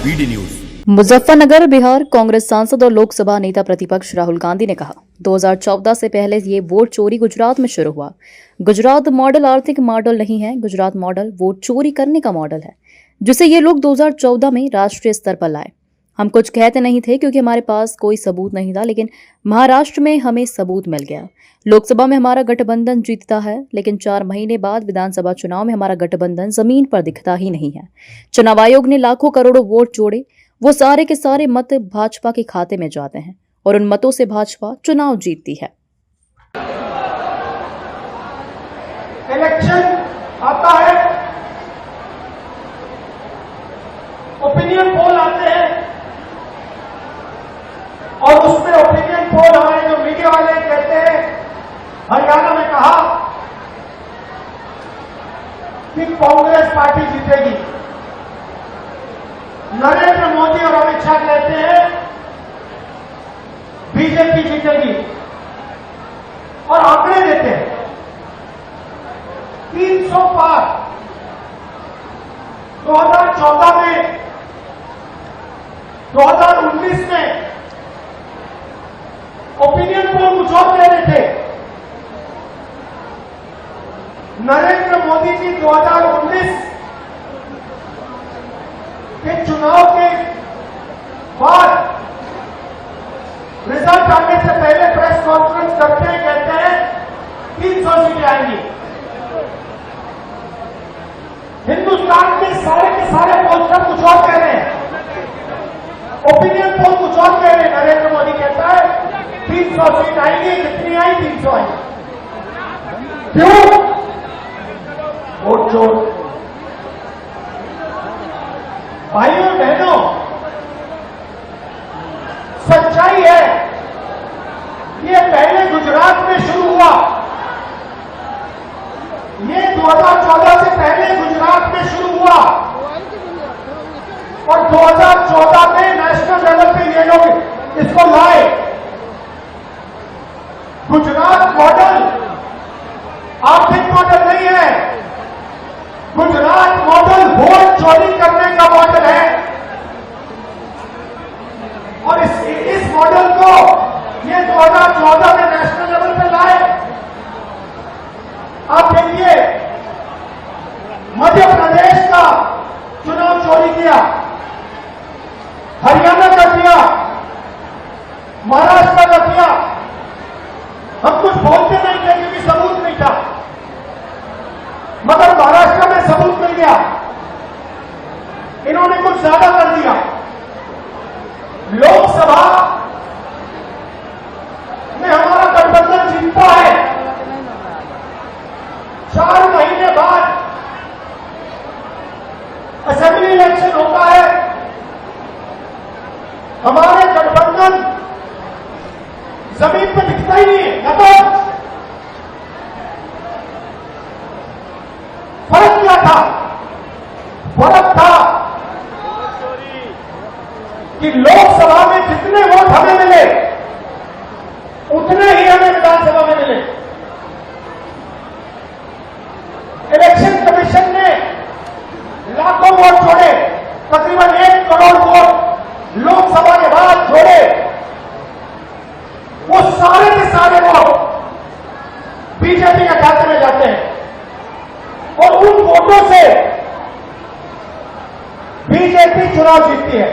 BD news. Muzaffarnagar Bihar Congress सांसद और लोकसभा नेता प्रतिपक्ष राहुल गांधी ने कहा 2014 से पहले ये वोट चोरी गुजरात में शुरू हुआ। गुजरात मॉडल आर्थिक मॉडल नहीं है, गुजरात मॉडल वोट चोरी करने का मॉडल है, जिसे ये लोग 2014 में राष्ट्रीय स्तर पर लाए। हम कुछ कहते नहीं थे क्योंकि हमारे पास कोई सबूत नहीं था, लेकिन महाराष्ट्र में हमें सबूत मिल गया। लोकसभा में हमारा गठबंधन जीतता है, लेकिन 4 महीने बाद विधानसभा चुनाव में हमारा गठबंधन जमीन पर दिखता ही नहीं है। चुनाव आयोग ने लाखों करोड़ों वोट जोड़े, वो सारे के सारे मत भाजपा के खाते में जाते हैं और उन मतों से भाजपा चुनाव जीतती है। इलेक्शन आता है, ओपिनियन पोल आते हैं और उसमें ओपिनियन पोल हमारे जो मीडिया वाले कहते हैं, हरियाणा में कहा कि कांग्रेस पार्टी जीतेगी, नरेंद्र मोदी और अमित शाह कहते हैं बीजेपी जीतेगी और आंकड़े देते हैं 300 पार। 2014 में 2019 में ओपिनियन पोल कुछ और कह रहे थे। नरेंद्र मोदी जी 2019 के चुनाव के बाद रिजल्ट आने से पहले प्रेस कॉन्फ्रेंस करते हैं, कहते हैं 300 सीटें आएंगी। हिंदुस्तान के सारे पोस्टर कुछ और कह रहे हैं, ओपिनियन पोल कुछ और कह रहे हैं। नरेंद्र मोदी कहता है 300 सीट आएंगी, कितनी आई? 300 आई। क्यों? वोट चोर। भाइयों बहनों, सच्चाई है, ये पहले गुजरात में शुरू हुआ। ये 2014 से पहले गुजरात में शुरू हुआ और 2014 में नेशनल लेवल पे ये लोग इसको लाए। गुजरात मॉडल आर्थिक मॉडल नहीं है, गुजरात मॉडल वोट चोरी करने का मॉडल है। और इस मॉडल को ये 2014 में नेशनल लेवल पे लाए। आप देखिए, मध्य प्रदेश का चुनाव चोरी किया, हरियाणा का किया, महाराष्ट्र का किया। हम कुछ बोलते नहीं थे क्योंकि सबूत नहीं था, मगर महाराष्ट्र में सबूत मिल गया। इन्होंने कुछ ज्यादा कर दिया। लोकसभा में हमारा गठबंधन जीतता है, 4 महीने बाद असेंबली इलेक्शन होता है, हमारे गठबंधन जमीन पर दिखता ही नहीं है। मतलब फर्क क्या था? फर्क था कि लोकसभा में जितने वोट हमें मिले उतने ही हमें विधानसभा में मिले। इलेक्शन कमीशन ने लाखों वोट जोड़े, तकरीबन 1 करोड़ वोट लोकसभा के बाद जोड़े। वो सारे के सारे वोट बीजेपी के खाते में जाते हैं और उन वोटों से बीजेपी चुनाव जीतती है।